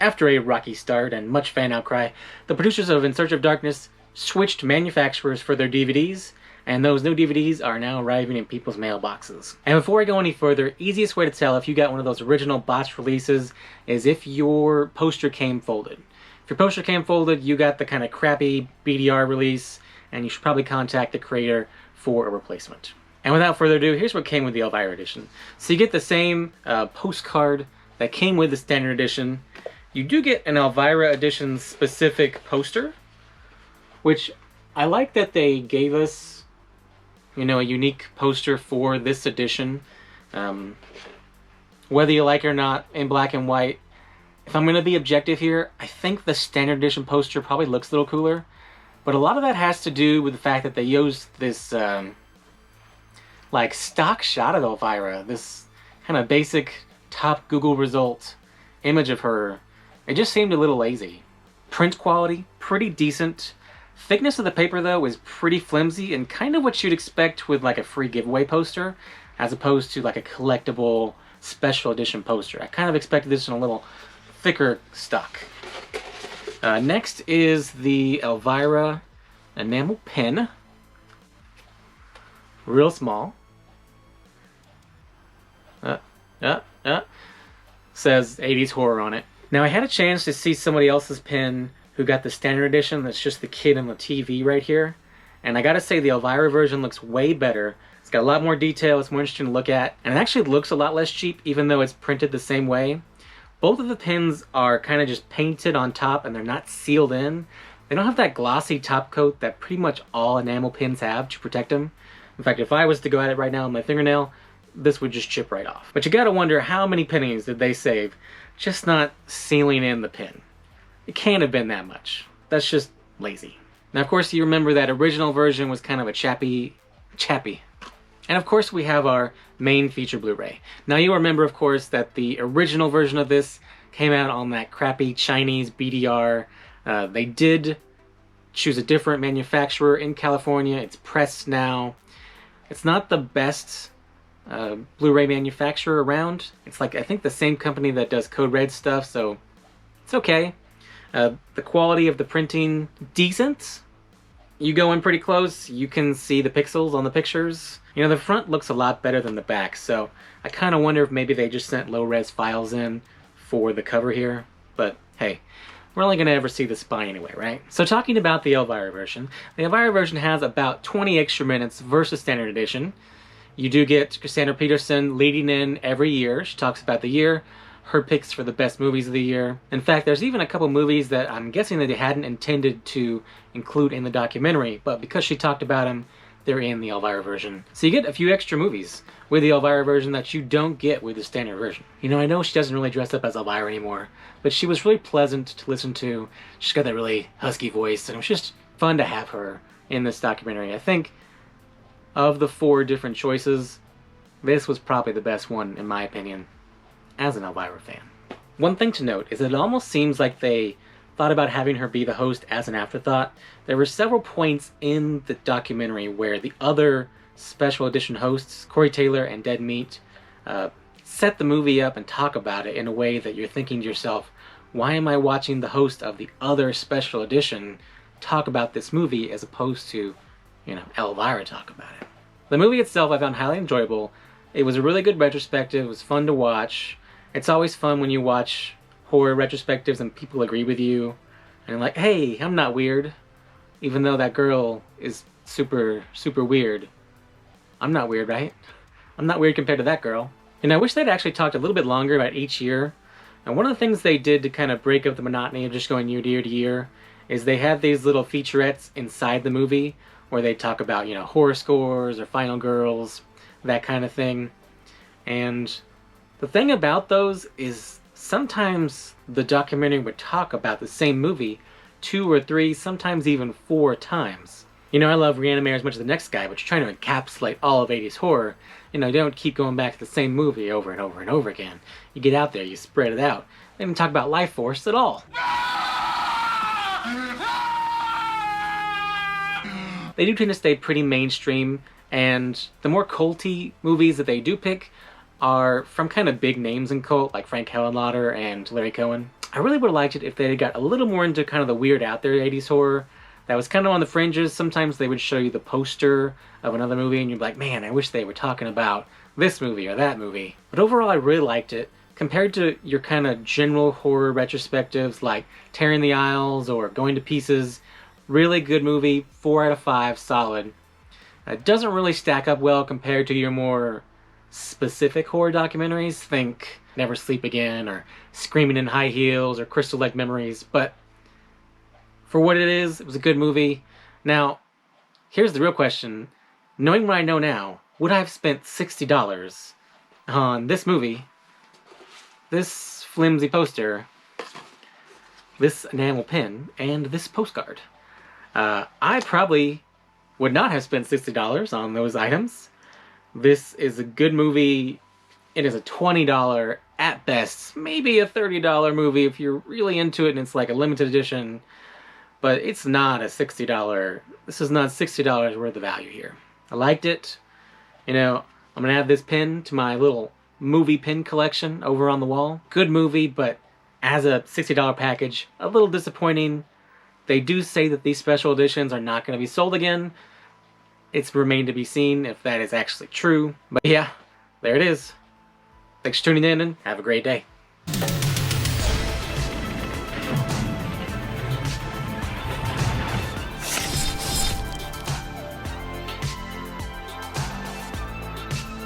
After a rocky start and much fan outcry, the producers of In Search of Darkness switched manufacturers for their DVDs, and those new DVDs are now arriving in people's mailboxes. And before I go any further, easiest way to tell if you got one of those original botched releases is if your poster came folded. If your poster came folded, you got the kind of crappy BDR release, and you should probably contact the creator for a replacement. And without further ado, here's what came with the Elvira edition. So you get the same postcard that came with the standard edition. You do get an Elvira edition specific poster, which I like that they gave us, you know, a unique poster for this edition. Whether you like it or not, in black and white. If I'm going to be objective here, I think the standard edition poster probably looks a little cooler. But a lot of that has to do with the fact that they used this, like, stock shot of Elvira. This kind of basic top Google result image of her. It just seemed a little lazy. Print quality, pretty decent. Thickness of the paper, though, is pretty flimsy and kind of what you'd expect with, like, a free giveaway poster, as opposed to, like, a collectible special edition poster. I kind of expected this in a little thicker stock. Next is the Elvira enamel pen. Real small. Says 80s horror on it. Now I had a chance to see somebody else's pen who got the standard edition. That's just the kid on the TV right here. And I gotta say the Elvira version looks way better. It's got a lot more detail, it's more interesting to look at, and it actually looks a lot less cheap even though it's printed the same way. Both of the pins are kind of just painted on top and they're not sealed in. They don't have that glossy top coat that pretty much all enamel pins have to protect them. In fact, if I was to go at it right now with my fingernail, this would just chip right off. But you gotta wonder how many pennies did they save just not sealing in the pin. It can't have been that much. That's just lazy. Now, of course, you remember that original version was kind of a chappy. And of course, we have our main feature Blu-ray. Now, you remember, of course, that the original version of this came out on that crappy Chinese BDR. They did choose a different manufacturer in California. It's pressed now. It's not the best Blu-ray manufacturer around. It's like, I think, the same company that does Code Red stuff, so it's okay. The quality of the printing, decent. You go in pretty close, you can see the pixels on the pictures. You know, the front looks a lot better than the back, so I kind of wonder if maybe they just sent low-res files in for the cover here. But hey, we're only going to ever see the spine anyway, right? So talking about the Elvira version, the Elvira version has about 20 extra minutes versus standard edition. You do get Cassandra Peterson leading in every year. She talks about the year, her picks for the best movies of the year. In fact, there's even a couple movies that I'm guessing that they hadn't intended to include in the documentary, but because she talked about them, they're in the Elvira version. So you get a few extra movies with the Elvira version that you don't get with the standard version. You know, I know she doesn't really dress up as Elvira anymore, but she was really pleasant to listen to. She's got that really husky voice, and it was just fun to have her in this documentary. I think of the 4 different choices, this was probably the best one, in my opinion, as an Elvira fan. One thing to note is that it almost seems like they thought about having her be the host as an afterthought. There were several points in the documentary where the other special edition hosts, Corey Taylor and Dead Meat, set the movie up and talk about it in a way that you're thinking to yourself, why am I watching the host of the other special edition talk about this movie as opposed to, you know, Elvira talk about it? The movie itself I found highly enjoyable. It was a really good retrospective. It was fun to watch. It's always fun when you watch horror retrospectives and people agree with you. And you're like, hey, I'm not weird. Even though that girl is super, super weird. I'm not weird, right? I'm not weird compared to that girl. And I wish they'd actually talked a little bit longer about each year. And one of the things they did to kind of break up the monotony of just going year to year to year is they had these little featurettes inside the movie where they talk about, you know, horror scores or final girls, that kind of thing. And the thing about those is sometimes the documentary would talk about the same movie 2 or 3, sometimes even 4 times. You know, I love Reanimator as much as the next guy, but you're trying to encapsulate all of 80s horror. You know, you don't keep going back to the same movie over and over and over again. You get out there, you spread it out. They didn't talk about Life Force at all. They do tend to stay pretty mainstream, and the more culty movies that they do pick are from kind of big names in cult, like Frank Henenlotter and Larry Cohen. I really would have liked it if they had got a little more into kind of the weird out there 80s horror that was kind of on the fringes. Sometimes they would show you the poster of another movie and you'd be like, man, I wish they were talking about this movie or that movie. But overall, I really liked it. Compared to your kind of general horror retrospectives like Tearing the Aisles or Going to Pieces, really good movie, 4 out of 5, solid. It doesn't really stack up well compared to your more specific horror documentaries. Think Never Sleep Again or Screaming in High Heels or Crystal Lake Memories, but for what it is, it was a good movie. Now, here's the real question. Knowing what I know now, would I have spent $60 on this movie, this flimsy poster, this enamel pin, and this postcard? I probably would not have spent $60 on those items. This is a good movie. It is a $20 at best, maybe a $30 movie if you're really into it and it's like a limited edition, but it's not a $60. This is not $60 worth of value here. I liked it. You know, I'm gonna add this pin to my little movie pin collection over on the wall. Good movie, but as a $60 package, a little disappointing. They do say that these special editions are not going to be sold again. It's remained to be seen if that is actually true. But yeah, there it is. Thanks for tuning in and have a great day.